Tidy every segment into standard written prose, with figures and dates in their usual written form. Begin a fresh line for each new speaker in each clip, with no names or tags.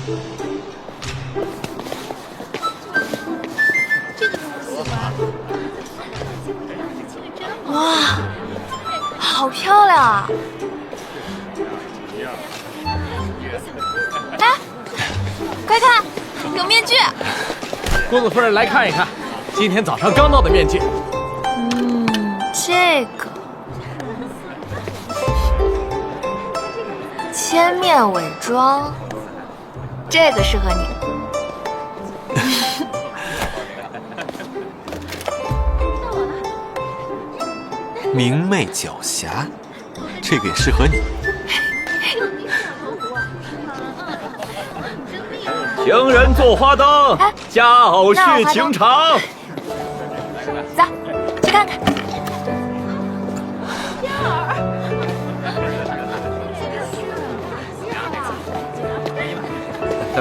哇，好漂亮啊！哎，快看，有面具！
公子夫人，来看一看，今天早上刚到的面具。
这个千面伪装，这个适合你。
明媚狡黠，这个也适合你。
行人坐花灯，教序情长。
走，去看看。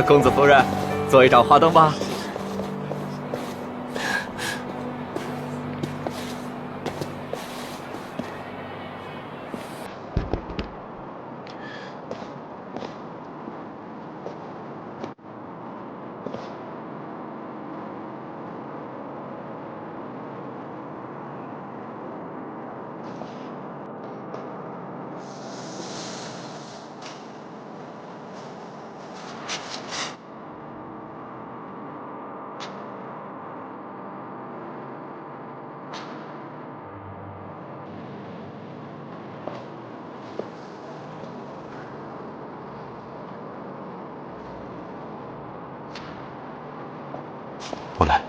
公子夫人，做一盏花灯吧。
我来。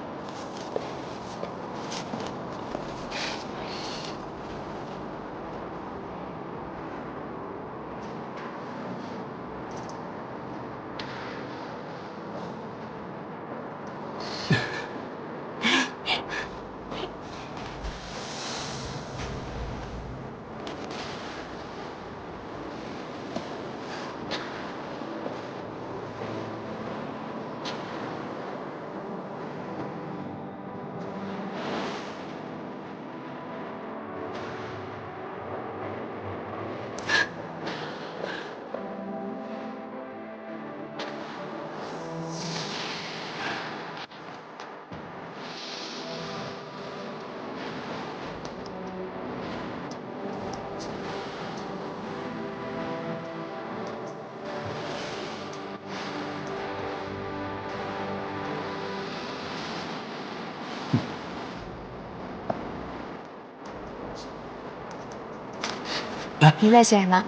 来，
你在写什么？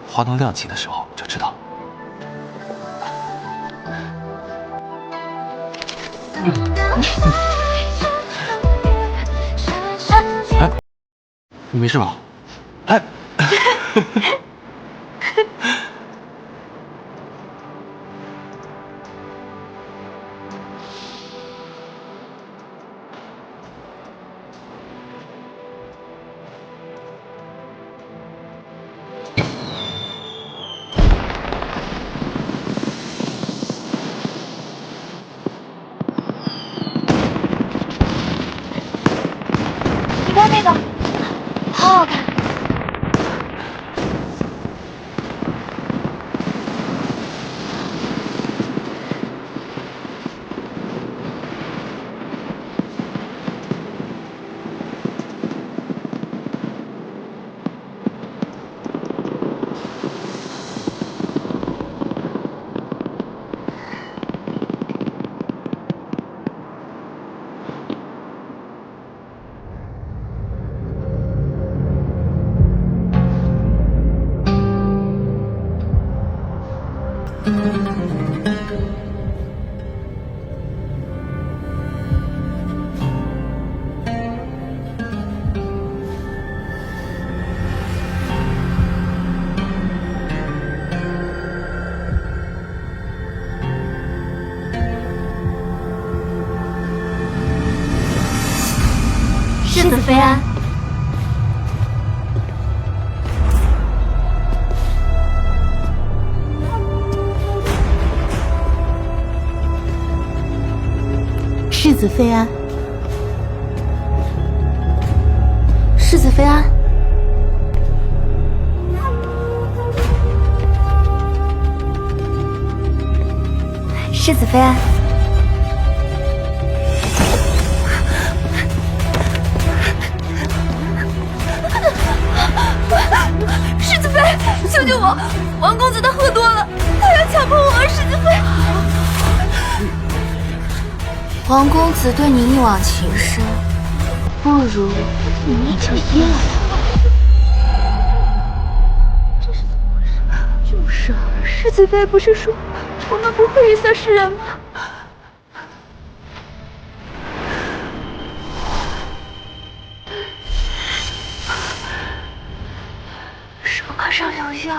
花灯亮起的时候就知道。哎，你没事吧？哎。
你看那个，好好看。世子妃安。
世子妃安，
世子妃安。世子妃安。世子妃，救救我！王公子他喝多了，他要强迫我。世子妃，王公子对你一往情深，不如你就依了他。这是怎么回事？就是啊，世子妃不是说我们不会遇色识人吗？手马上疗效。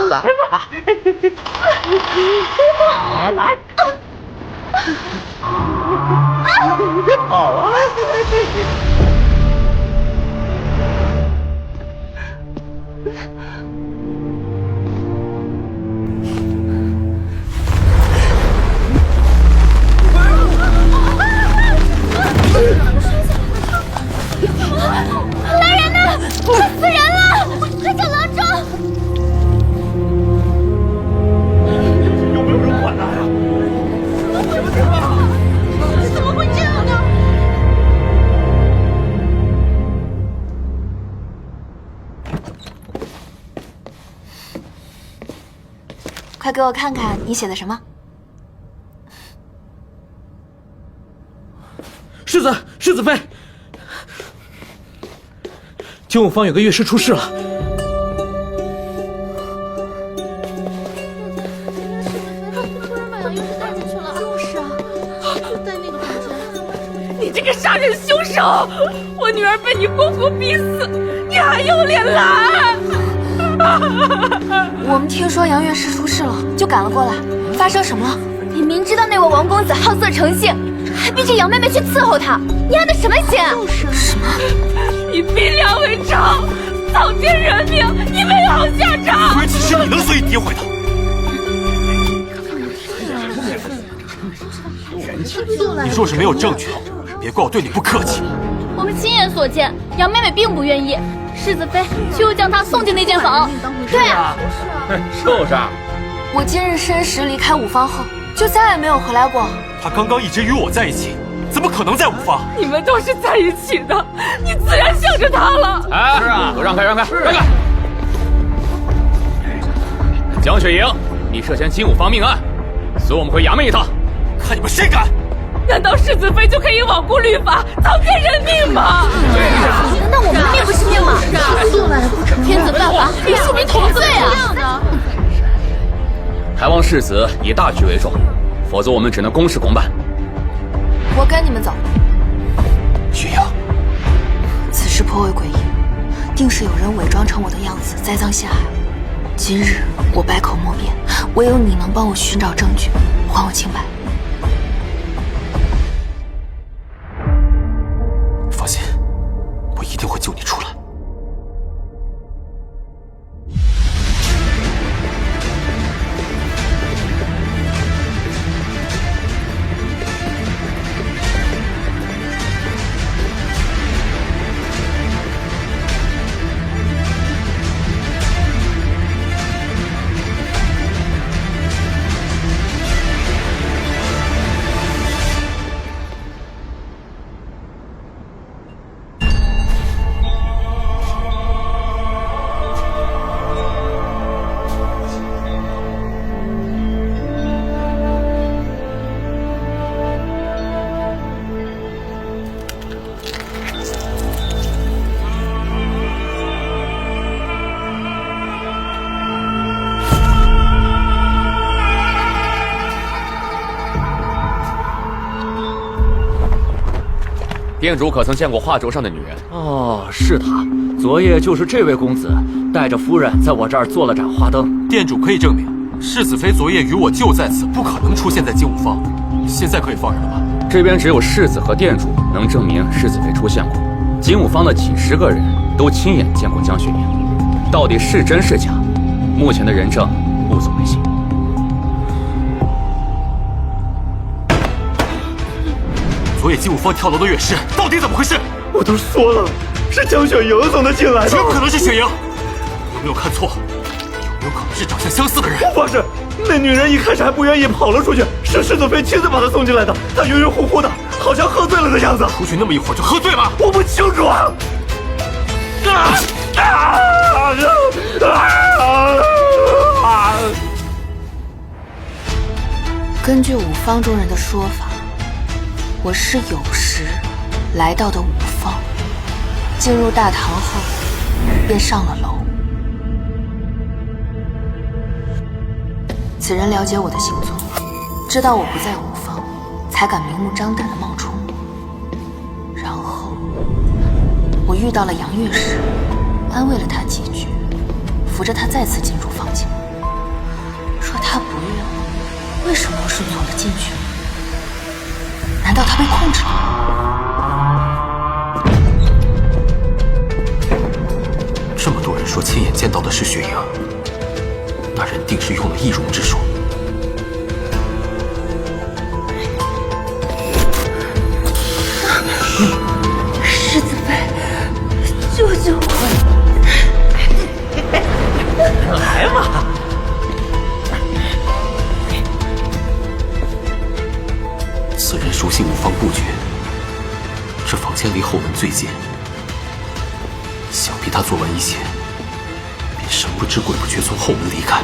来吧，来，好啊！
来人呐！快死人了！快叫郎中！
有没有人管他呀？
怎么会这样呢？快给我看看你写的什么。
世子妃，精武坊有个乐师出事了。
就是啊，就在那个房间。
你这个杀人凶手！我女儿被你活活逼死，你还有脸来？
我们听说杨乐师出事了，就赶了过来。发生什么了？你明知道那位王公子好色成性，还逼着杨妹妹去伺候他，你安的什么心？什么？
你逼良为娼，草菅人命，你没好下场！
亏只是你能随意诋毁他。你若是没有证据，别怪我对你不客气。
我们亲眼所见，杨妹妹并不愿意，世子妃却又将她送进那间房。
对啊，
就是。
我今日申时离开五方后，就再也没有回来过。
他刚刚一直与我在一起，怎么可能在五方？
你们都是在一起的，你自然向着他了。
哎，是啊，让开，让开，让开！江雪莹，你涉嫌精武坊命案，随我们回衙门一趟。
看你们谁敢！
难道世子妃就可以罔顾律法，草菅人命吗？
难道我们命不是命吗？
素来不成
天子犯法，与庶民同罪啊！
还望世子以大局为重，否则我们只能公事公办。
我跟你们走。
雪莹，
此事颇为诡异，定是有人伪装成我的样子栽赃陷害。今日我百口莫辩，唯有你能帮我寻找证据，还我清白。
放心，我一定会救你出来。
店主可曾见过画轴上的女人？
哦，是他。昨夜就是这位公子带着夫人在我这儿做了盏花灯。
店主可以证明，世子妃昨夜与我就在此，不可能出现在精武坊。现在可以放人了吧？
这边只有世子和店主能证明世子妃出现过，金武坊的几10个人都亲眼见过江雪莹，到底是真是假？目前的人证无所谓信。
昨夜金武坊跳楼的乐师到底怎么回事？
我都说了，是江雪莹送他进来的。
怎么可能是雪莹？有没有看错？有没有可能是长相相似的人？
我发誓，那女人一开始还不愿意，跑了出去，是世子妃亲自把她送进来的。她晕晕乎乎的，好像喝醉了的样子。
出去那么一会儿就喝醉了？
我不清楚啊！
根据武坊中人的说法，我是有时来到的武坊，进入大堂后便上了楼。此人了解我的行踪，知道我不在武坊，才敢明目张胆地冒充我。然后我遇到了杨乐师，安慰了他几句，扶着他再次进入房间，说他不悦我，为什么要顺从地进去？难道他被控制了？
这么多人说亲眼见到的是雪莹，那人定是用了易容之术。
世子妃，救救我！
来嘛！
此人熟悉武坊布局，这房间离后门最近，想必他做完一切，便神不知鬼不觉从后门离开。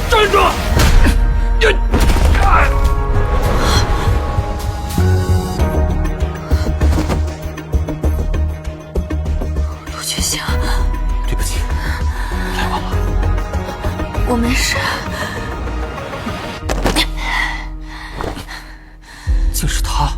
站住！
陆觉醒，
对不起，来晚了。
我没事。
竟是他！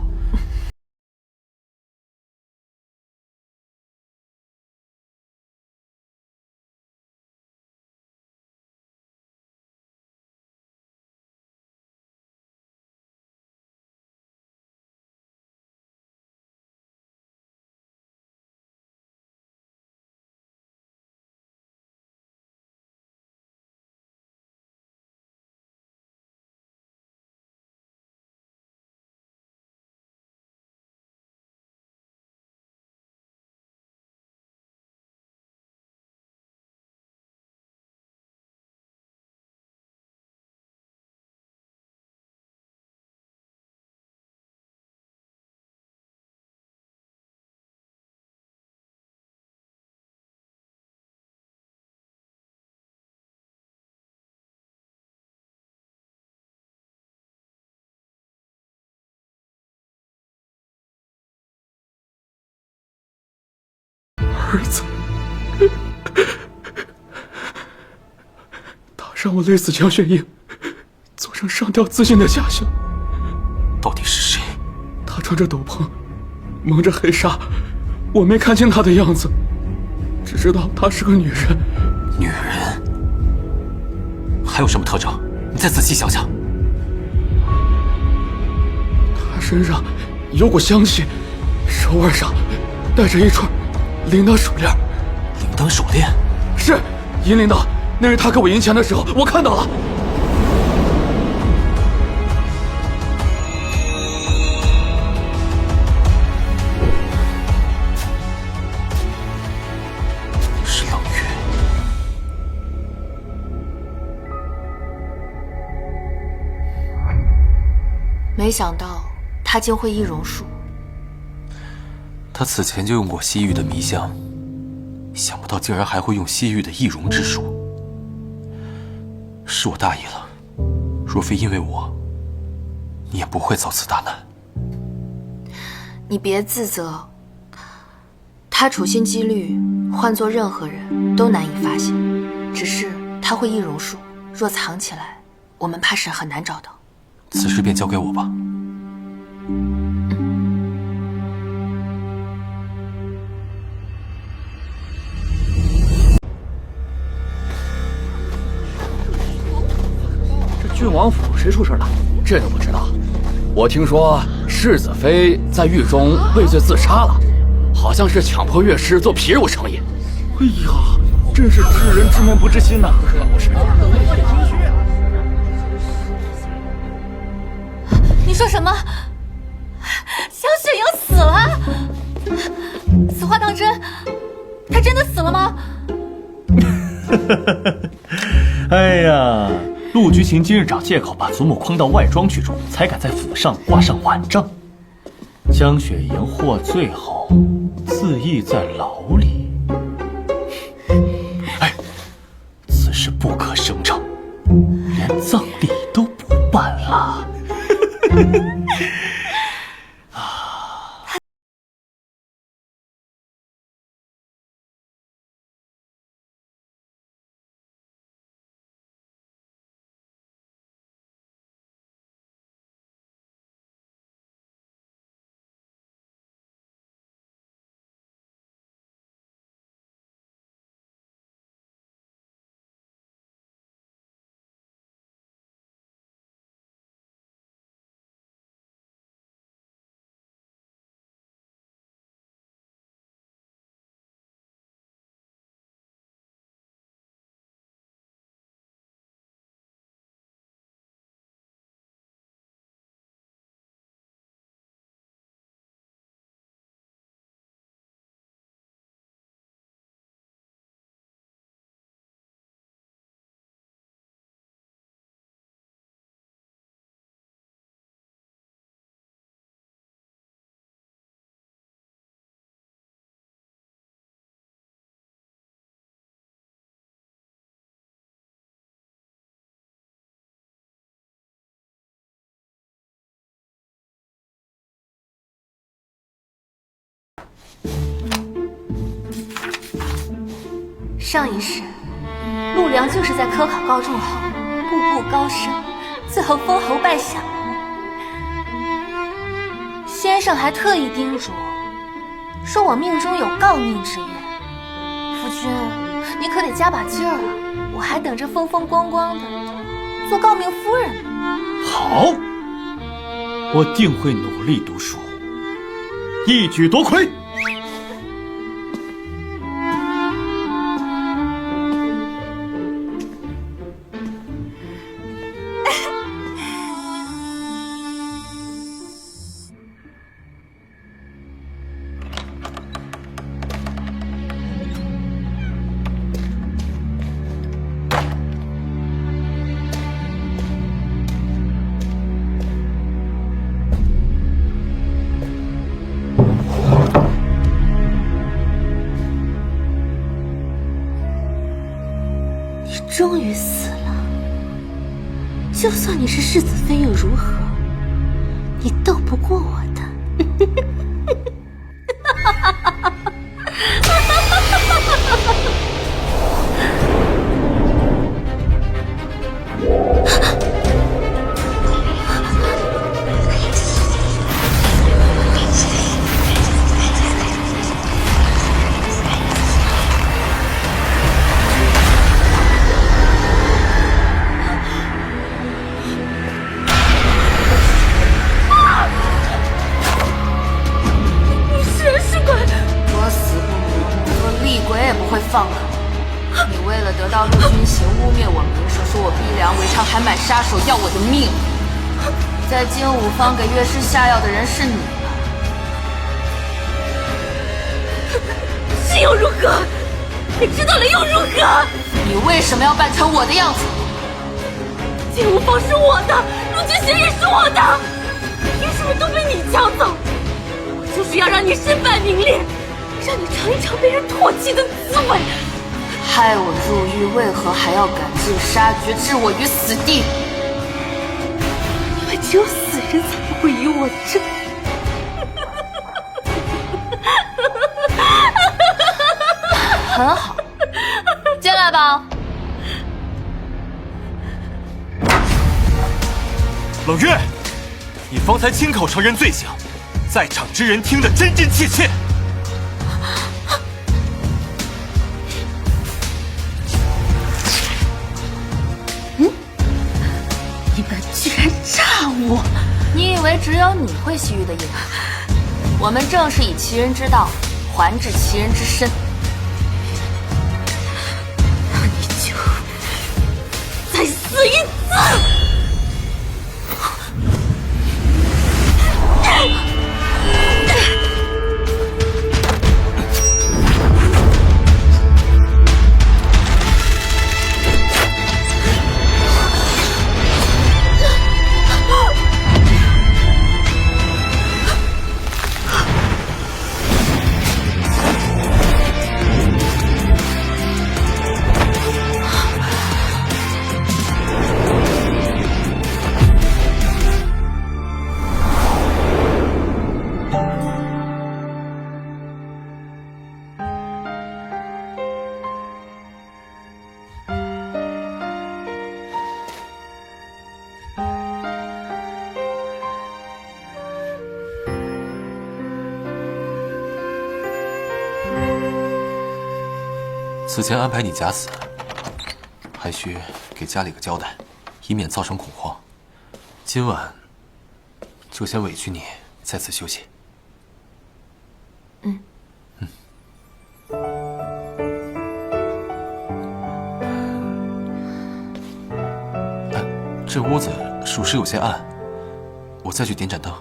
儿子，他让我累死江雪莹，做成上吊自尽的假象。
到底是谁？
他穿着斗篷，蒙着黑纱，我没看清他的样子，只知道她是个女人。
女人？还有什么特征？你再仔细想想。
她身上有股香气，手腕上戴着一串铃铛手链。
铃铛手链？
是银铃铛，那是他给我银钱的时候，我看到了。
没想到他竟会易容术。
他此前就用过西域的迷香，想不到竟然还会用西域的易容之术。是我大意了，若非因为我，你也不会遭此大难。
你别自责，他处心积虑，换做任何人都难以发现。只是他会易容术，若藏起来，我们怕是很难找到。
此事便交给我吧。
这郡王府谁出事了？
这都不知道。我听说世子妃在狱中畏罪自杀了，好像是强迫乐师做皮肉成瘾。
哎呀，真是知人知面不知心呐！
你说什么？江雪莹死了？此话当真？她真的死了吗？
哎呀，陆居情今日找借口把祖母诓到外庄去住，才敢在府上挂上晚帐。江雪莹获罪后，自缢在牢里。哎，此事不可声张，连葬礼都不办了。
上一世，陆良就是在科考告中后，步步高升，最后封侯拜相。先生还特意叮嘱，说我命中有诰命之愿。夫君，你可得加把劲儿啊！我还等着风风光光的做诰命夫人呢。
好，我定会努力读书，一举夺魁。
终于死了，就算你是世子妃又如何？你斗不过我的。
放了你，为了得到陆军行污蔑我名声，说我逼良为娼，还买杀手要我的命。在精武坊给乐师下药的人是你吧？
是又如何？你知道了又如何？
你为什么要扮成我的样子？
精武坊是我的，陆军行也是我的。
就是要让你身败名裂，让你尝一尝被人唾弃的滋味。
害我入狱，为何还要赶尽杀绝，置我于死地？
因为只有死人才不会与我争。
很好，进来吧。
冷月，你方才亲口承认罪行，在场之人听得真真切切。
你们居然诈我！
你以为只有你会西域的印吗？我们正是以其人之道还治其人之身。
那你就再死一次！
此前安排你假死，还需给家里个交代，以免造成恐慌。今晚就先委屈你在此休息。这屋子属实有些暗，我再去点盏灯。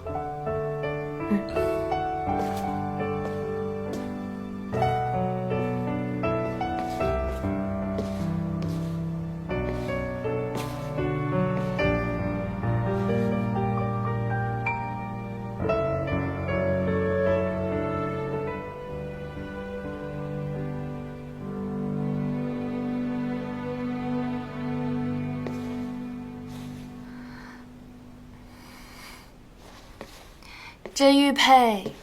这玉佩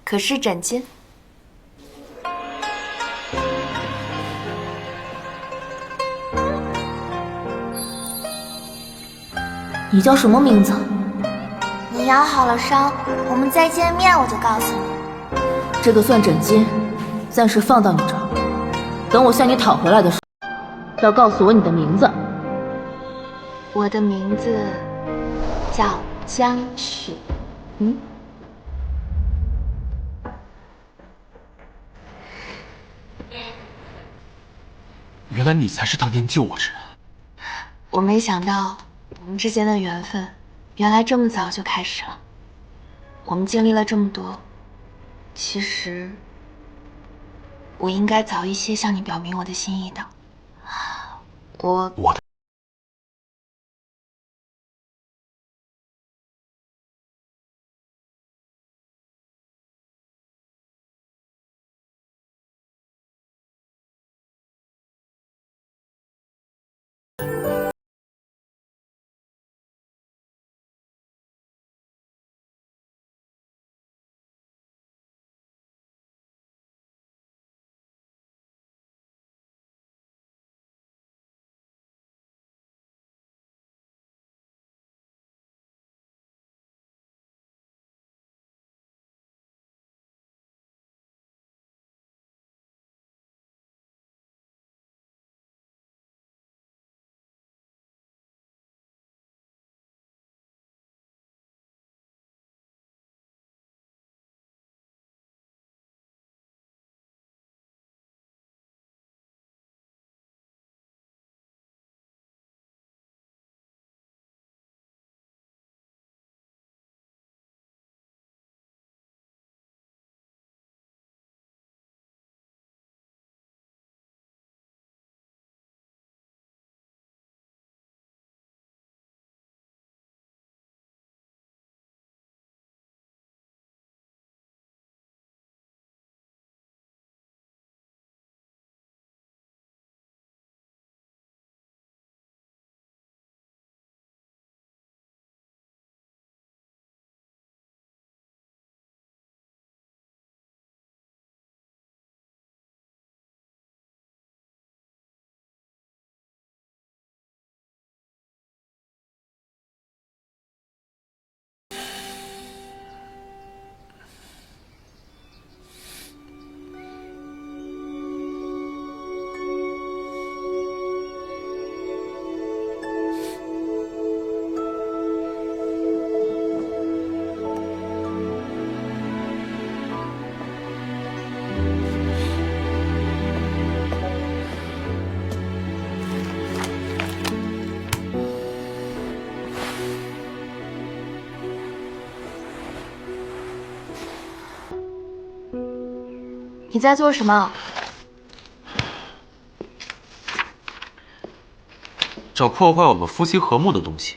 可是枕巾？你叫什么名字？
你养好了伤，我们再见面我就告诉你。
这个算枕巾，暂时放到你这儿。等我向你讨回来的时候，要告诉我你的名字。
我的名字叫江雪。
原来你才是当年救我之人。
我没想到我们之间的缘分原来这么早就开始了。我们经历了这么多，其实我应该早一些向你表明我的心意的。我你在做什么？
找破坏我们夫妻和睦的东西，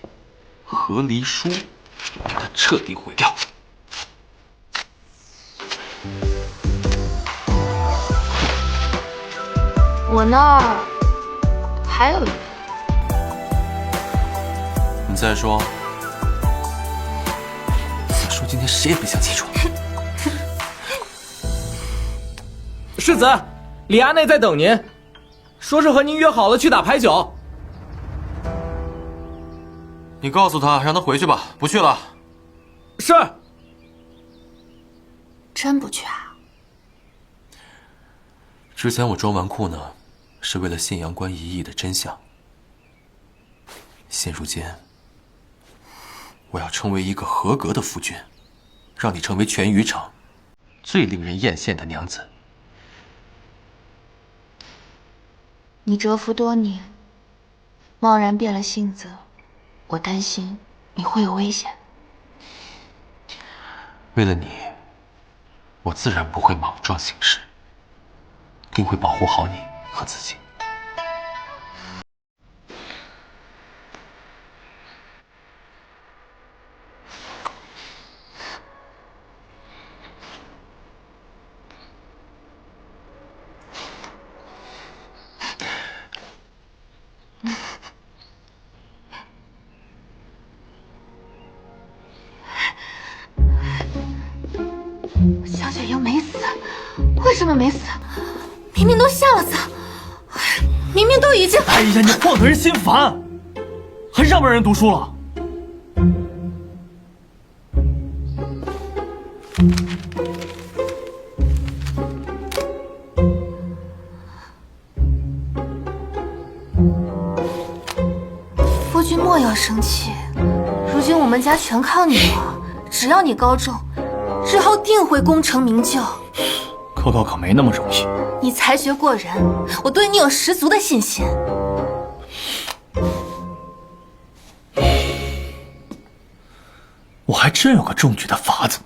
和离书，把它彻底毁掉。
我那儿还有一个。
你再说，再说，今天谁也别想起床。
世子，李阿内在等您，说是和您约好了去打牌九。
你告诉他，让他回去吧，不去了。
是。
真不去啊？
之前我装纨绔呢，是为了信阳关一役的真相。现如今，我要成为一个合格的夫君，让你成为全余城最令人艳羡的娘子。
你蛰伏多年，贸然变了性子，我担心你会有危险。
为了你，我自然不会莽撞行事，定会保护好你和自己。
江雪莹没死，为什么没死？明明都下了葬，明明都已经……
哎呀，你晃得人心烦，还让不让人读书了？
夫君莫要生气，如今我们家全靠你了，只要你高中，日后定会功成名就。
科考可没那么容易。
你才学过人，我对你有十足的信心。
我还真有个中举的法子，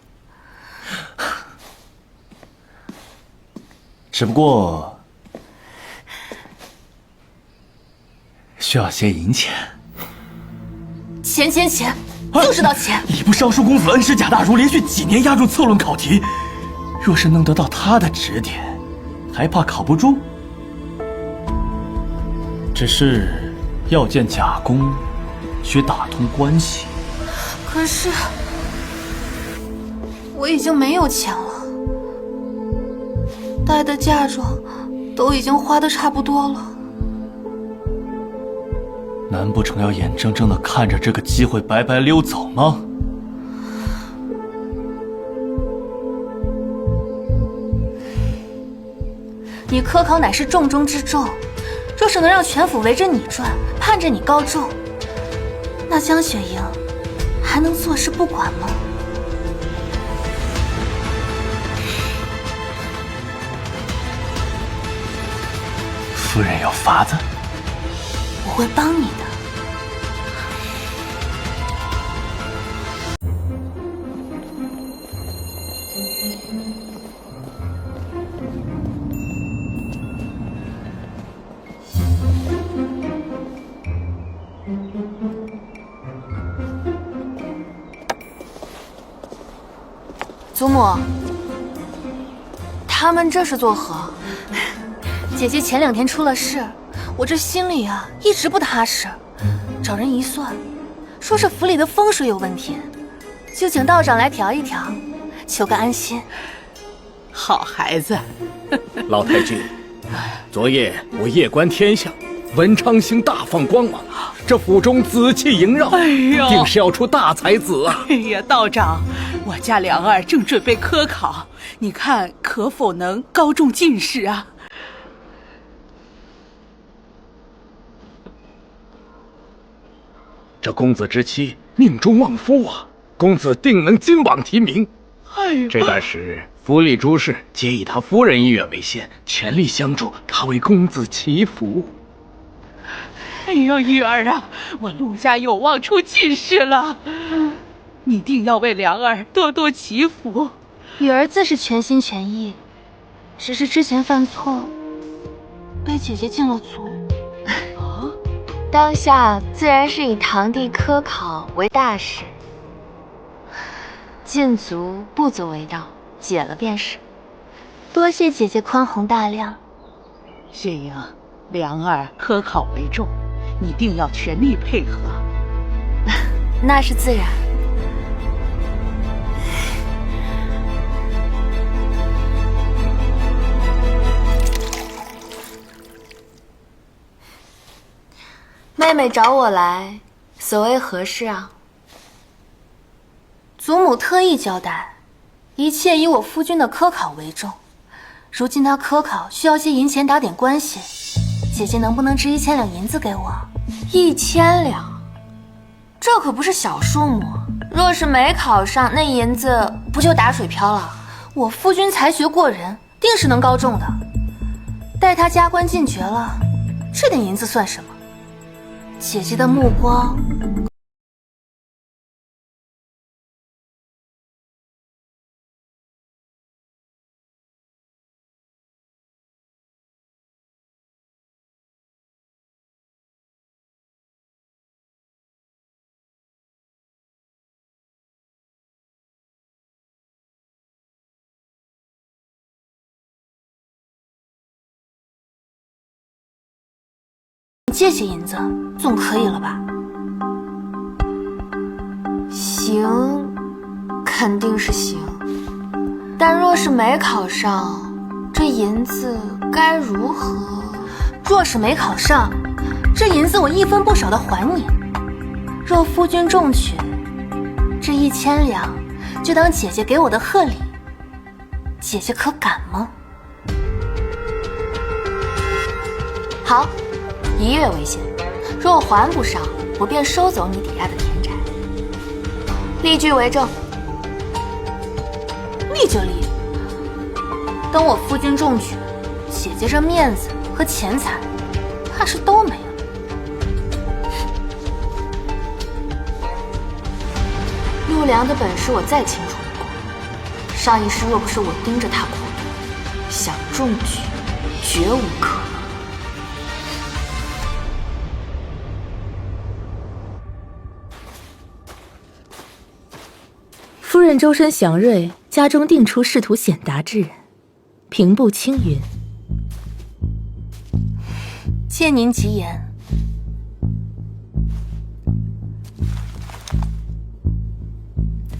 只不过需要些银钱。
钱，就知道钱。
礼部尚书公子恩师贾大儒连续几年押中策论考题，若是能得到他的指点，还怕考不中？只是要见贾公，需打通关系。
可是我已经没有钱了，带的嫁妆都已经花得差不多了。
难不成要眼睁睁地看着这个机会白白溜走吗？
你科考乃是重中之重，若是能让全府围着你转，盼着你高中，那江雪莹还能坐视不管吗？
夫人有法子，
我会帮你的。祖母，他们这是作何？姐姐前2天出了事，我这心里啊一直不踏实。找人一算，说是府里的风水有问题，就请道长来调一调，求个安心。
好孩子，
老太君，昨夜我夜观天象，文昌星大放光芒，这府中紫气萦绕，定是要出大才子啊！
哎呀，道长，我家梁儿正准备科考，你看可否能高中进士啊？
这公子之妻命中旺夫啊，公子定能金榜题名。
哎呦，
这段时日，府里诸事皆以他夫人一愿为先，全力相助，他为公子祈福。
哎呦，玉儿啊，我陆家有望出进士了，你定要为梁儿多多祈福。
雨儿自是全心全意，只是之前犯错，被姐姐禁了足。
当下自然是以堂弟科考为大事，禁足不足为道，解了便是。多谢姐姐宽宏大量。
雪莹，良儿科考为重，你定要全力配合。
那是自然。妹妹找我来，所谓何事啊？祖母特意交代，一切以我夫君的科考为重。如今他科考需要些银钱打点关系，姐姐能不能支1000两银子给我？1000两，这可不是小数目。若是没考上，那银子不就打水漂了？我夫君才学过人，定是能高中的。待他加官进爵了，这点银子算什么？姐姐的目光。借些银子总可以了吧？行，肯定是行。但若是没考上，这银子该如何？若是没考上，这银子我1分不少的还你。若夫君中取，这1000两就当姐姐给我的贺礼，姐姐可敢吗？好。1月为限，若还不上，我便收走你抵押的田宅。立据为证。立就立。等我夫君中举，姐姐这面子和钱财，怕是都没了。陆良的本事我再清楚不过，上一世若不是我盯着他苦读，想中举绝无可能。
夫人周身祥瑞，家中定出仕途显达之人，平步青云。
借您吉言。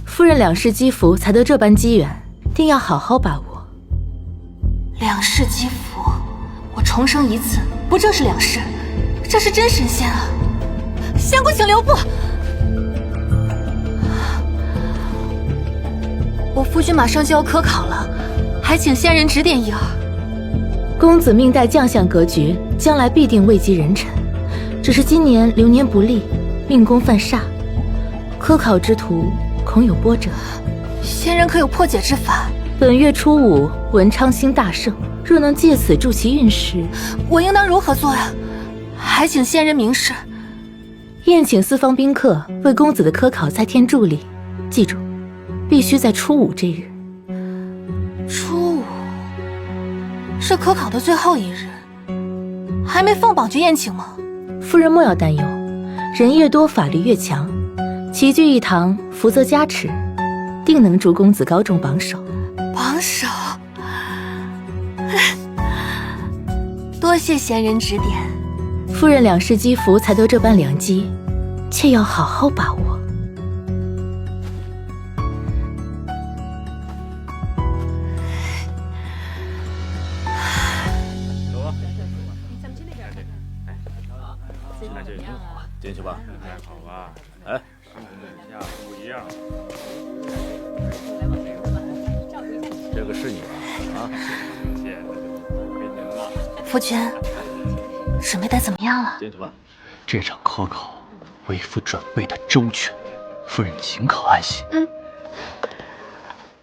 夫人两世积福，才得这般机缘，定要好好把握。
两世积福，我重生一次，不正是两世？这是真神仙啊！仙姑，请留步。我夫君马上就要科考了，还请仙人指点一二。
公子命带将相格局，将来必定位极人臣。只是今年流年不利，命宫犯煞，科考之途恐有波折。
仙人可有破解之法？
本月初5，文昌星大盛，若能借此助其运势，
我应当如何做呀？还请仙人明示。
宴请四方宾客，为公子的科考再添助力。记住，必须在初5这日。
初5是科考的最后一日，还没放榜就宴请吗？
夫人莫要担忧，人越多法力越强，齐聚一堂，福泽加持，定能助公子高中榜首。
榜首，多谢贤人指点。
夫人两世积福，才得这般良机，切要好好把握。
进去吧。
好吧，
哎，
下不一样。
这个是你吧？啊，
谢谢，给您了。
夫君，准备的怎么样了？
进去吧。
这场科考，为夫准备的周全，夫人尽可安心。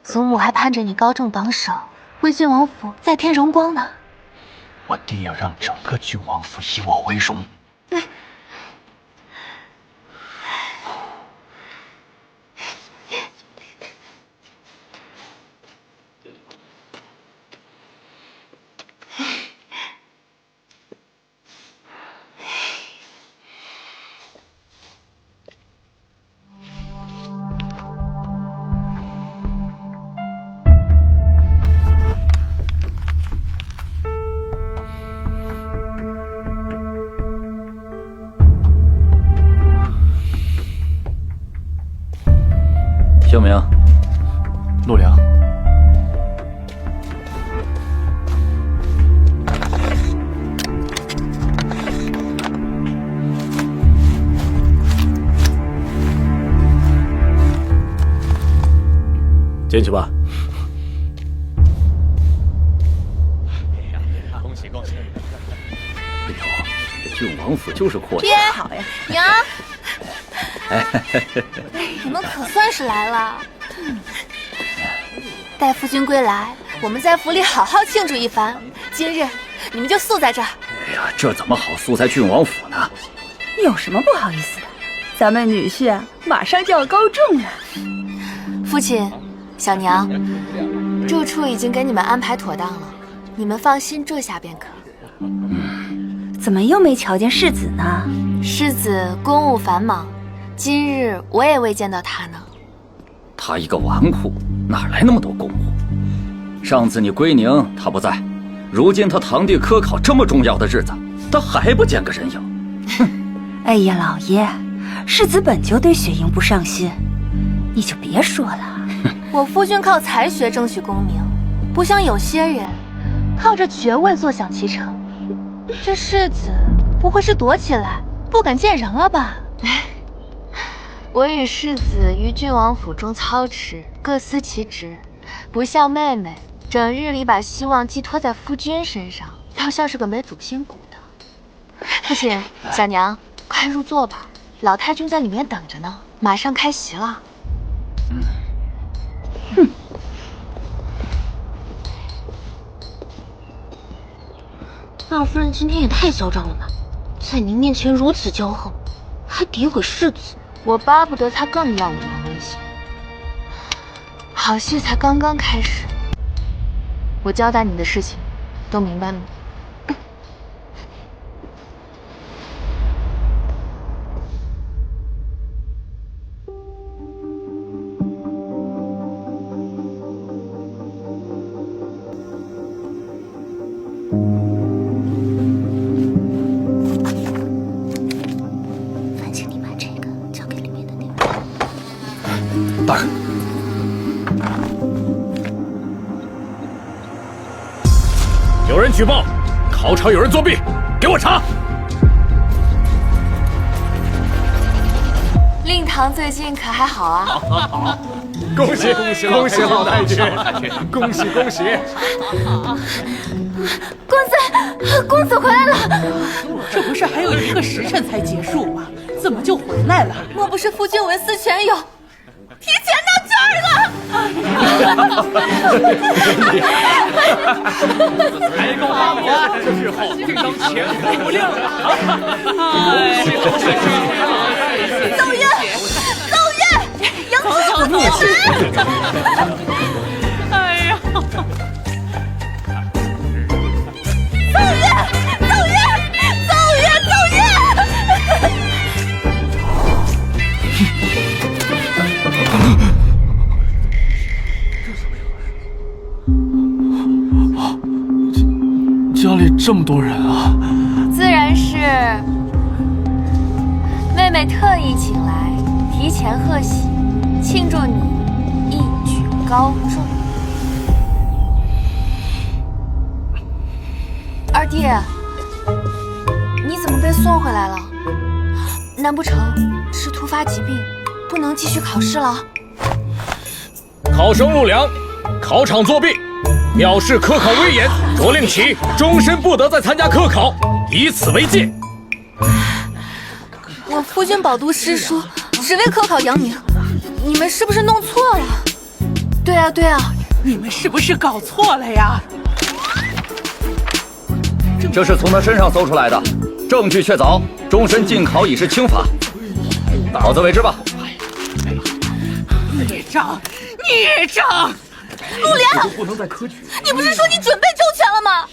祖母还盼着你高中榜首，为郡王府再添荣光呢。
我定要让整个郡王府以我为荣。
姓名？
陆良。
进去吧。
恭喜恭喜！哎呦，这郡王府就是阔气。
爹，好呀，娘。你们可算是来了。待夫君归来，我们在府里好好庆祝一番。今日你们就宿在这儿。
哎呀，这怎么好宿在郡王府呢？
有什么不好意思的？咱们女婿啊，马上就要高中了。
父亲。小娘，住处已经给你们安排妥当了，你们放心住下便可。
怎么又没瞧见世子呢？
世子公务繁忙，今日我也未见到他呢。
他一个纨绔，哪来那么多公务？上次你归宁他不在，如今他堂弟科考这么重要的日子，他还不见个人影。
哼！哎呀，老爷，世子本就对雪莹不上心，你就别说了。
我夫君靠才学争取功名，不像有些人靠着爵位坐享其成。这世子不会是躲起来不敢见人了吧？我与世子于郡王府中操持，各司其职，不像妹妹整日里把希望寄托在夫君身上，倒像是个没主心骨的。父亲，小娘，快入座吧，老太君在里面等着呢，马上开席了。
哼！
二夫人今天也太嚣张了吧，在您面前如此骄横，还诋毁世子，我巴不得他更耀武扬威些。好戏才刚刚开始，我交代你的事情，都明白了吗？
大人，
有人举报，考场有人作弊，给我查！
令堂最近可还好啊？
好，恭喜恭喜恭喜老太君，恭喜恭喜！
公子回来了！
这不是还有1个时辰才结束吗？怎么就回来了？
莫不是夫君文思泉涌？提前到这儿了！
才高8年，日后定当前途无量
奏乐，奏乐，迎娶夫人！
哎呀！
奏乐，奏乐，奏乐，奏乐！
家里这么多人啊！
自然是妹妹特意请来，提前贺喜，庆祝你一举高中。二弟，你怎么被送回来了？难不成是突发疾病，不能继续考试了？
考生陆良，考场作弊，藐视科考威严，着令其终身不得再参加科考，以此为戒。
我夫君饱读诗书，只为科考扬名，你们是不是弄错了？对啊对啊，
你们是不是搞错了呀？
这是从他身上搜出来的，证据确凿，终身禁考已是轻罚，好自为之吧。
孽障，孽障！
陆良，你不是说你准备周全了吗？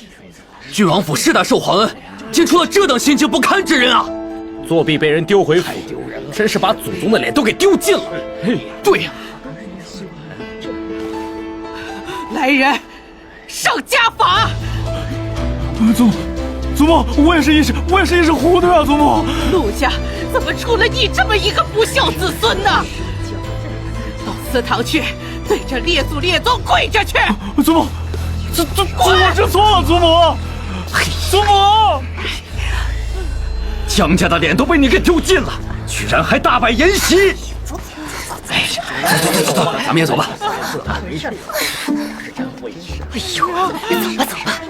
郡王府世大受皇恩，竟出了这等心情不堪之人啊！
作弊被人丢回府，真是把祖宗的脸都给丢尽了。
对呀，
来人，上家法！
祖母，我也是一时糊涂啊！祖母，
陆家怎么出了你这么一个不孝子孙呢？到祠堂去，对着列祖列宗跪着去！
祖母，祖母知错了，祖母，祖母，
江家的脸都被你给丢尽了，居然还大摆筵席！走，咱们也走吧。
哎呦，走吧。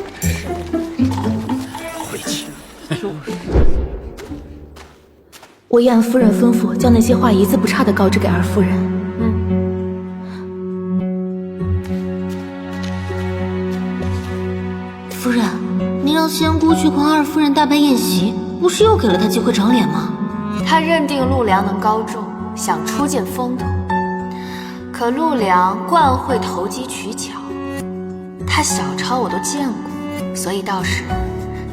我依俺夫人吩咐，将那些话一字不差地告知给二夫人。
夫人，您让仙姑去帮二夫人大办宴席，不是又给了她机会长脸吗？
他认定陆良能高中，想出尽风头。可陆良惯会投机取巧，他小抄我都见过，所以到时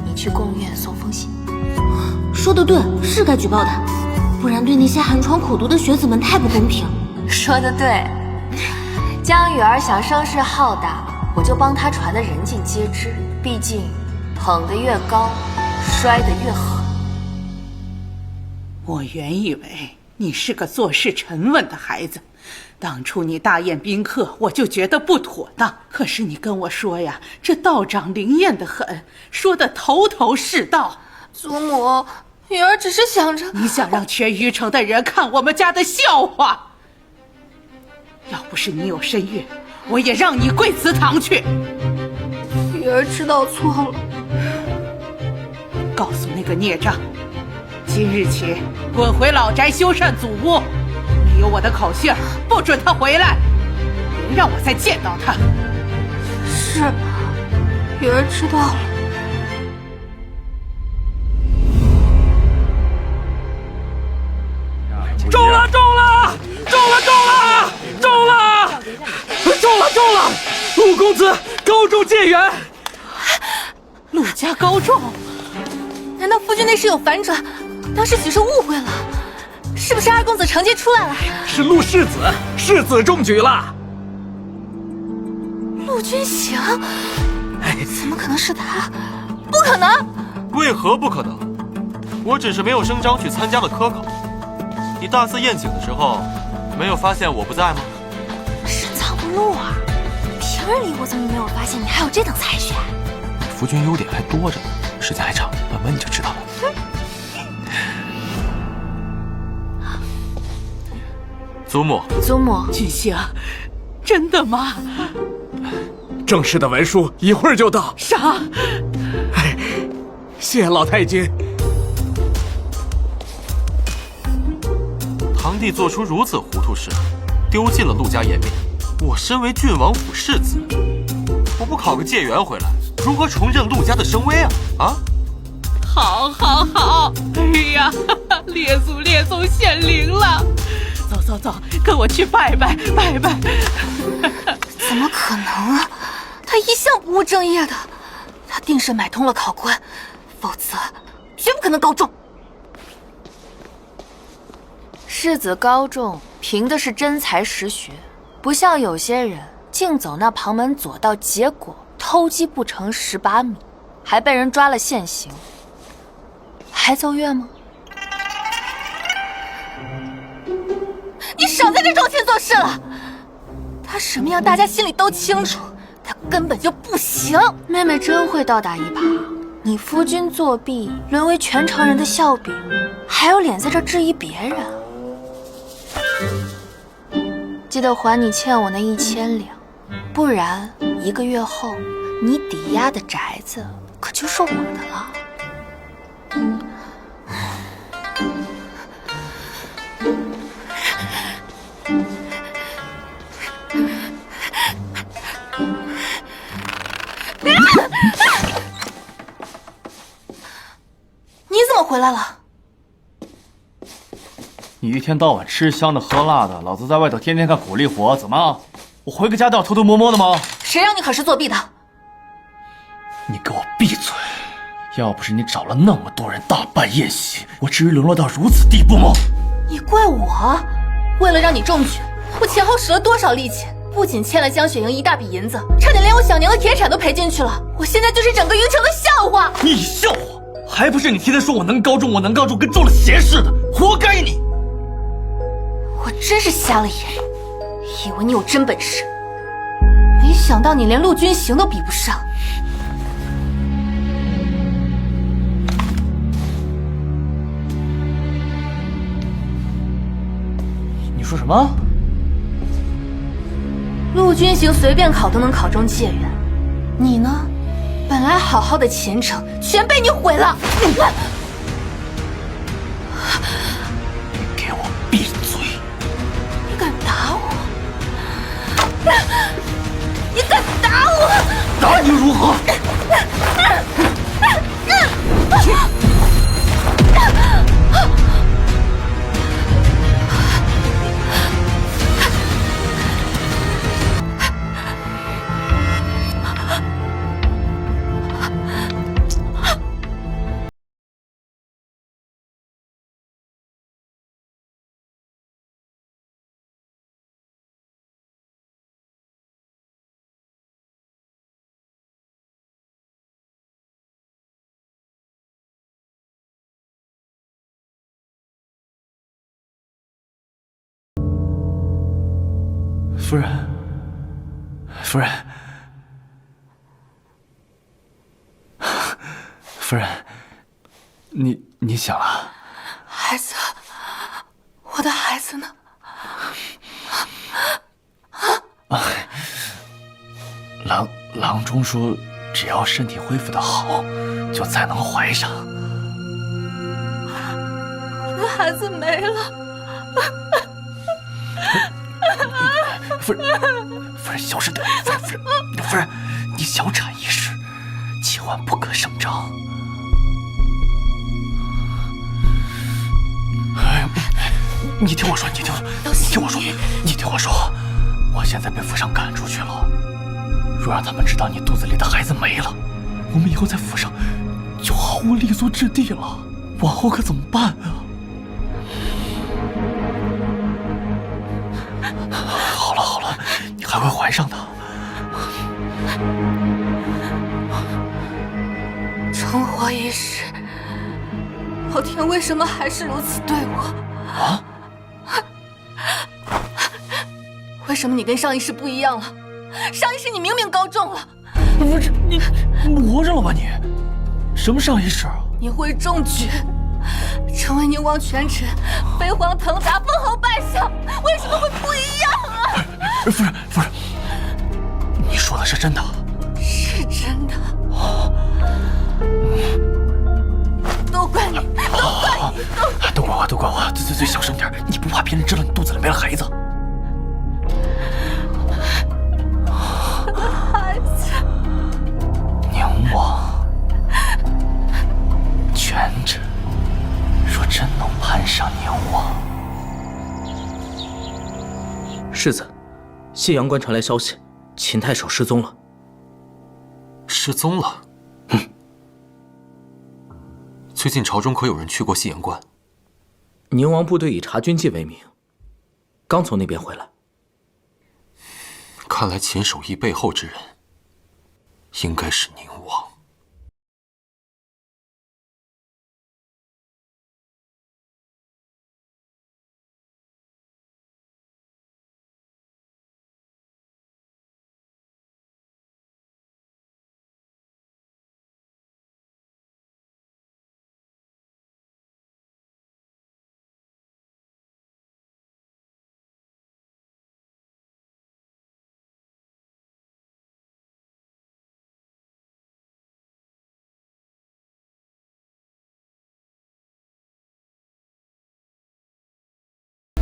你去贡院送封信。
说得对，是该举报他，不然对那些寒窗苦读的学子们太不公平。
说得对，江雨儿想声势浩大，我就帮他传得人尽皆知。毕竟捧得越高，摔得越狠。
我原以为你是个做事沉稳的孩子，当初你大宴宾客，我就觉得不妥当。可是你跟我说呀，这道长灵验得很，说得头头是道。
祖母，雨儿只是想着……
你想让全余城的人看我们家的笑话？要不是你有身孕，我也让你跪祠堂去。
雨儿知道错了，
告诉那个孽障，今日起滚回老宅修缮祖屋，没有我的口信，不准他回来，别让我再见到他。
是，雨儿知道了。
中了！陆公子高中解元，
陆家高中，
难道夫君那时有反转？当时许是误会了，是不是二公子成绩出来了？
是陆世子中举了。
陆君行，怎么可能是他？不可能！
为何不可能？我只是没有声张去参加了科考。你大肆宴请的时候，没有发现我不在吗？
深藏不露啊！平日里我怎么没有发现你还有这等才学？
夫君优点还多着呢，时间还长，慢慢你就知道了。
祖母，
君行，真的吗？
正式的文书一会儿就到。
啥？
谢老太君。
堂弟做出如此糊涂事，丢尽了陆家颜面。我身为郡王府世子，我不考个解元回来，如何重振陆家的声威啊？
好！哎呀，列祖列宗显灵了！走，跟我去拜拜。
怎么可能啊？他一向不务正业的，他定是买通了考官，否则绝不可能高中。
世子高中凭的是真才实学，不像有些人竟走那旁门左道，结果偷鸡不成18米，还被人抓了现行。还奏乐吗？
你少在这装腔作势了！他什么样，大家心里都清楚，他根本就不行。
妹妹真会倒打一耙，你夫君作弊，沦为全城人的笑柄，还有脸在这质疑别人？记得还你欠我那1000两，不然1个月后，你抵押的宅子可就是我的了。
你怎么回来了？
你一天到晚吃香的喝辣的，老子在外头天天干苦力活，怎么？我回个家都要偷偷摸摸的吗？
谁让你可是作弊的？
你给我闭嘴！要不是你找了那么多人大办宴席，我至于沦落到如此地步吗？
你怪我？为了让你中举，我前后使了多少力气？不仅欠了江雪莹一大笔银子，差点连我小娘的铁铲都赔进去了。我现在就是整个云城的笑话。
你笑话？还不是你天天说我能高中，跟中了邪似的，活该你！
我真是瞎了眼，以为你有真本事，没想到你连陆军行都比不上。
你说什么？
陆军行随便考都能考中解元，你呢？本来好好的前程全被你毁了。
给我闭嘴！
你敢打我？你敢打我？
打你又如何？夫人，夫人，夫人，你醒了？
孩子，我的孩子呢？
郎中说，只要身体恢复得好，就再能怀上。
我的孩子没了。
夫人，小声点。夫人，你小产一事，千万不可声张。你听我说，你听我说，我现在被府上赶出去了。若让他们知道你肚子里的孩子没了，我们以后在府上就毫无立足之地了。往后可怎么办啊？好了，你还会怀上的。
重活一世，老天为什么还是如此对我？
啊？
为什么你跟上一世不一样了？上一世你明明高中了。
不是你魔怔了吧你？什么上一世啊？
你会中举，成为宁王权臣，飞黄腾达，封侯拜相，为什么会不一样啊？
夫人，你说的是真的？
是真的。都怪你！
都怪我！最小声点，你不怕别人知道你肚子里没了孩子？
孩子，
宁王权臣，若真能攀上宁王，
世子，谢阳关传来消息，秦太守失踪了。
失踪了？最近朝中可有人去过信阳关？
宁王部队以查军纪为名，刚从那边回来。
看来秦守义背后之人，应该是宁王。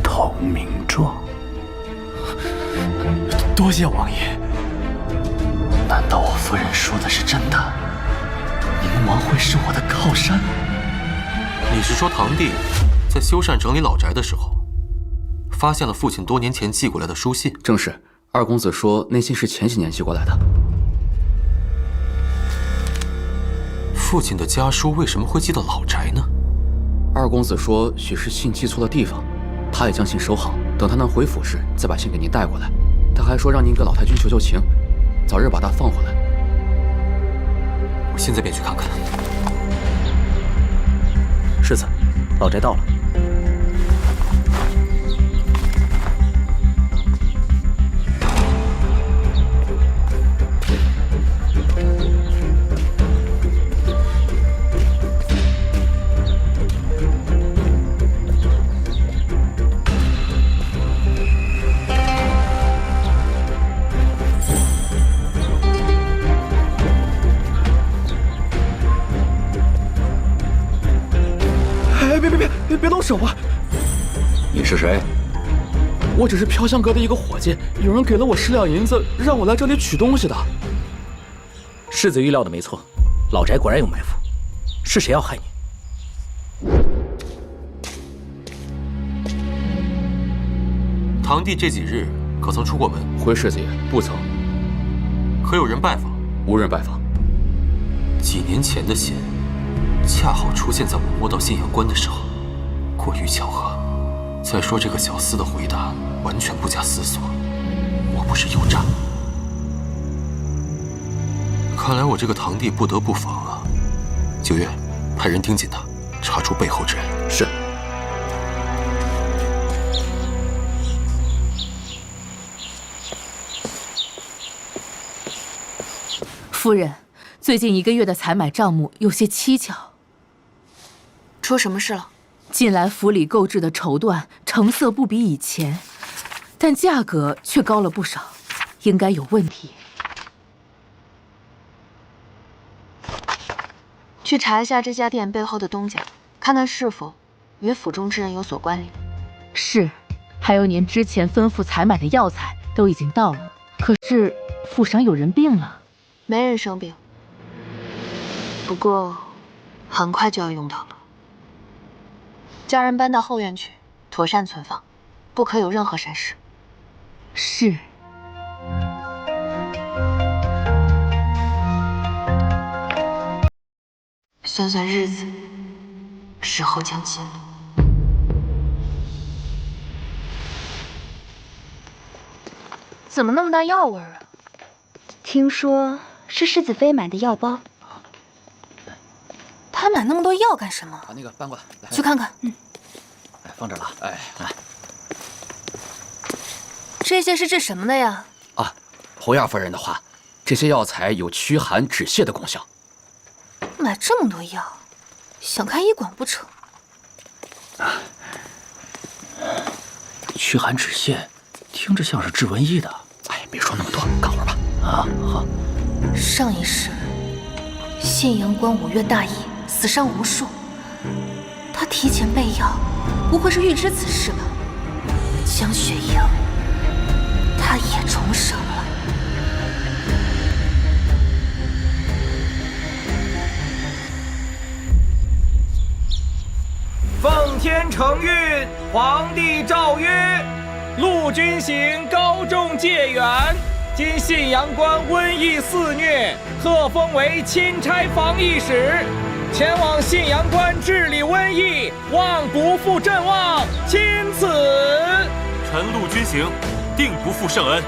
投名状，多谢王爷。难道我夫人说的是真的？宁王会是我的靠山？
你是说堂弟在修缮整理老宅的时候，发现了父亲多年前寄过来的书信？
正是。二公子说那信是前几年寄过来的。
父亲的家书为什么会寄到老宅呢？
二公子说许是信寄错了地方，他也将信收好，等他能回府时再把信给您带过来。他还说让您给老太君求求情，早日把他放回来。
我现在便去看看。
世子，老宅到了。
是我。
你是谁？
我只是飘香阁的一个伙计，有人给了我10两银子，让我来这里取东西的。
世子预料的没错，老宅果然有埋伏。是谁要害你？
堂弟这几日可曾出过门？
回世子爷，不曾。
可有人拜访？
无人拜访。
几年前的信，恰好出现在我摸到信阳关的时候，过于巧合。再说这个小厮的回答完全不假思索，我不是有诈。
看来我这个堂弟不得不防啊。九月，派人盯紧他，查出背后之人。
是。
夫人，最近1个月的采买账目有些蹊跷。
出什么事了？
近来府里购置的绸缎成色不比以前，但价格却高了不少，应该有问题。
去查一下这家店背后的东家，看看是否与府中之人有所关联。
是，还有您之前吩咐采买的药材都已经到了，可是府上有人病了。
没人生病，不过很快就要用到了。叫人搬到后院去，妥善存放，不可有任何闪失。
是。
算算日子，时候将近了。
怎么那么大药味儿啊？
听说是世子妃买的药包。
他买那么多药干什么？
把那个搬过来，来
去看看。
哎，放这了。哎，来。
这些是治什么的呀？
啊，侯亚夫人的话，这些药材有驱寒止泻的功效。
买这么多药，想开医馆不成？
驱寒止泻，听着像是治瘟疫的。
哎，别说那么多，干活吧。
啊，好。
上一世，信阳关5月大疫，死伤无数。他提前备药，不会是预知此事吧？江雪莹，她也重生了。
奉天承运，皇帝诏曰：陆军行高中戒远。今信阳关瘟疫肆虐，特封为钦差防疫使，前往信阳关治理瘟疫，望不负众望，钦此。
臣陆军行，定不负圣恩。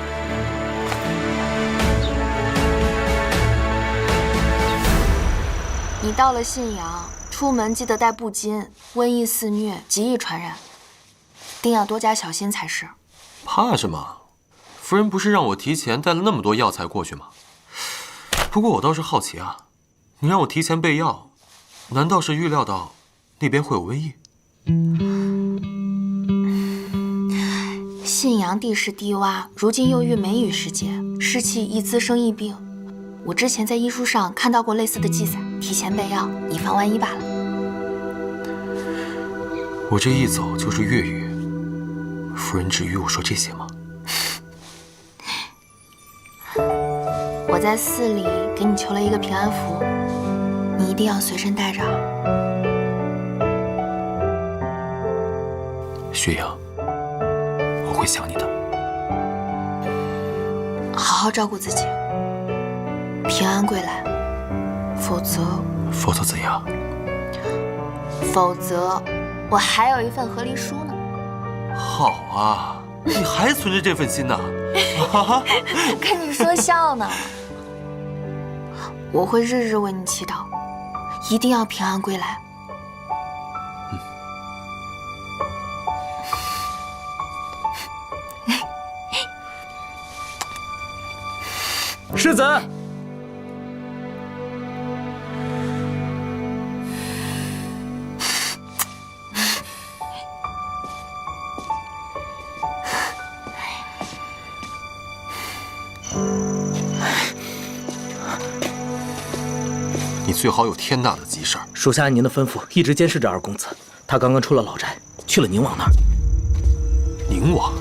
你到了信阳，出门记得带布巾，瘟疫肆虐，极易传染，定要多加小心才是。
怕什么？夫人不是让我提前带了那么多药材过去吗？不过我倒是好奇啊，你让我提前备药，难道是预料到那边会有瘟疫？
信阳地势低洼，如今又遇梅雨时节，湿气易滋生疫病。我之前在医书上看到过类似的记载，提前备药，以防万一罢了。
我这一走就是月雨，夫人只与我说这些吗？
我在寺里给你求了一个平安符，你一定要随身带着。
雪阳，我会想你的。
好好照顾自己，平安归来。否则
怎样？
否则，我还有一份和离书呢。
好啊，你还存着这份心呢？
跟你说笑呢。我会日日为你祈祷，一定要平安归来。
世子，
你最好有天大的急事儿。
属下按您的吩咐，一直监视着二公子。他刚刚出了老宅，去了宁王那儿。
宁王？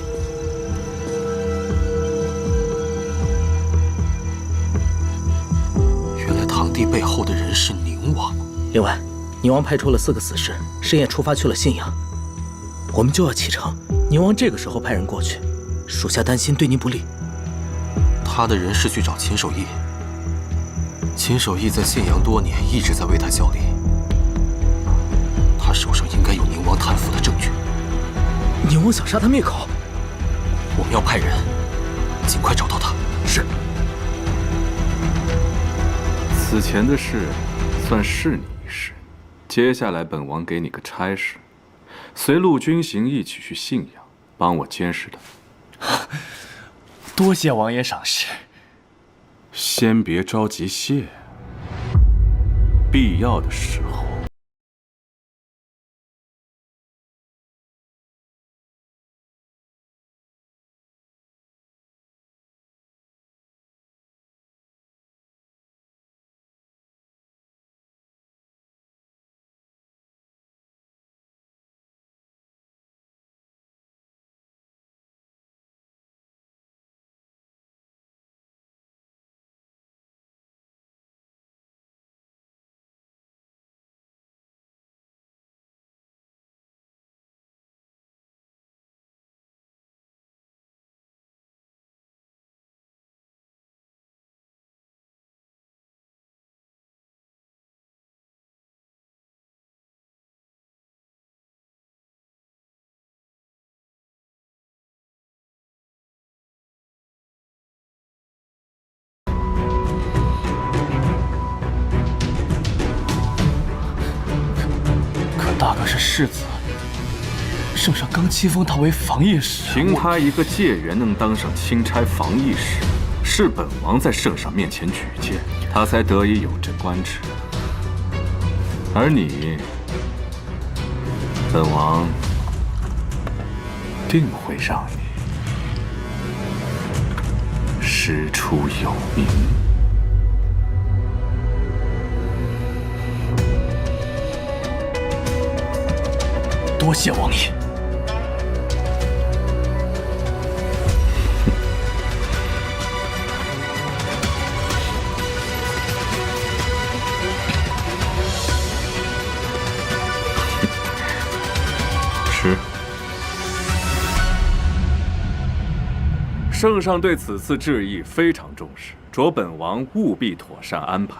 原来堂弟背后的人是宁王。
另外，宁王派出了4个死士，深夜出发去了信阳。我们就要启程，宁王这个时候派人过去，属下担心对您不利。
他的人是去找秦守义。秦守义在信阳多年，一直在为他效力。他手上应该有宁王贪腐的证据。
宁王想杀他灭口，
我们要派人尽快找到他。
是。
此前的事，算是你一事。接下来，本王给你个差事，随陆军行一起去信阳，帮我监视他。
多谢王爷赏识。
先别着急谢，必要的时候。
大哥是世子，圣上刚亲封他为防御使。
凭他一个介元能当上钦差防御使，是本王在圣上面前举荐，他才得以有这官职。而你，本王定会让你师出有名。
多谢王爷。
是。圣上对此次致意非常重视，着本王务必妥善安排。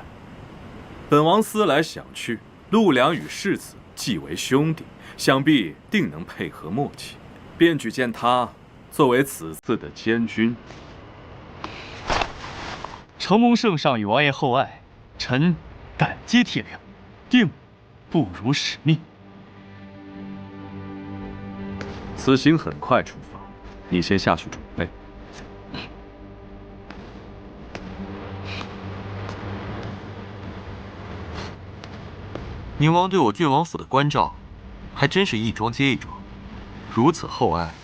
本王思来想去，陆良与世子既为兄弟，想必定能配合默契，便举荐他作为此次的监军。
承蒙圣上与王爷厚爱，臣感激涕零，定不辱使命。
此行很快出发，你先下去准备。
宁王对我郡王府的关照，还真是一桩接一桩，如此厚爱，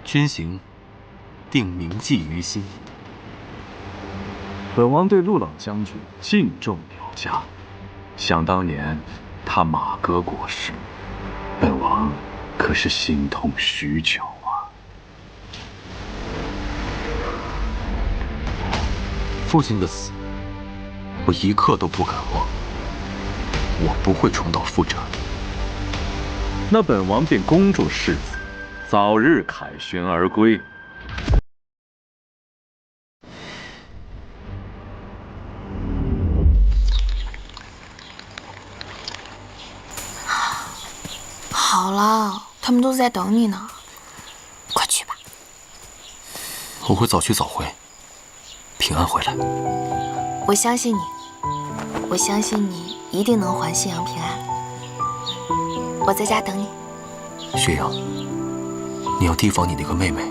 君行定铭记于心。
本王对陆老将军敬重有加，想当年他马哥过世，本王可是心痛许久啊。
父亲的死，我一刻都不敢忘。我不会重蹈覆辙。
那本王便恭祝世子早日凯旋而归。
好了，他们都在等你呢，快去吧。
我会早去早回，平安回来。
我相信你，我相信你一定能还信阳平安。我在家等你。
雪阳，你要提防你那个妹妹。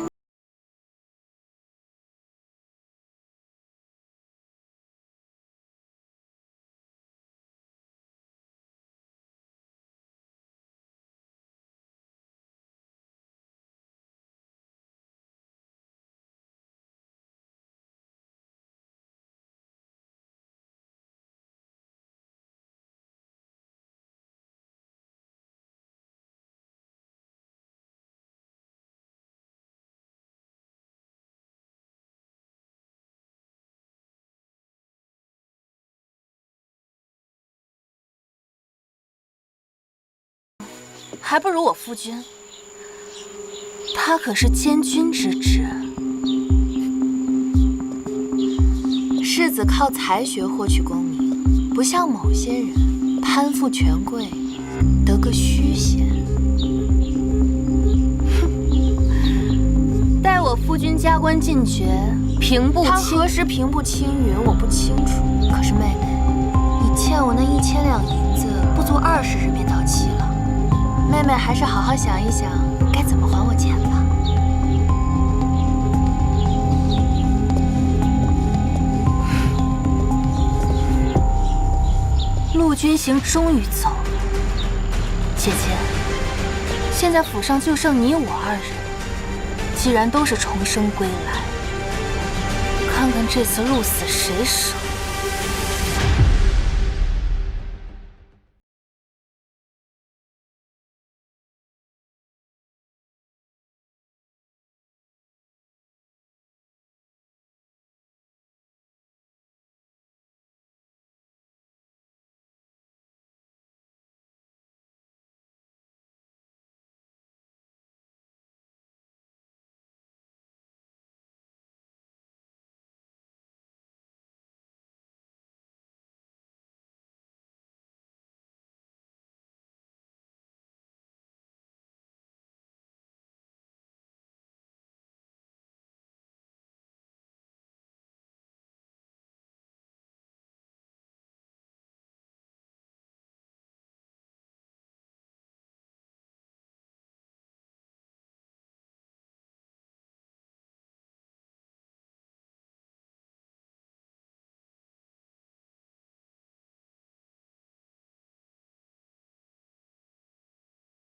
还不如我夫君。他可是监军之职，世子靠才学获取功名，不像某些人攀附权贵，得个虚衔。哼，待我夫君加官进爵，平步青，他何时平步青云，我不清楚。可是妹妹，你欠我那1000两银子，不足20日便到期了。妹妹还是好好想一想，该怎么还我钱吧。陆军行终于走了，姐姐，现在府上就剩你我2人，既然都是重生归来，看看这次鹿死谁手。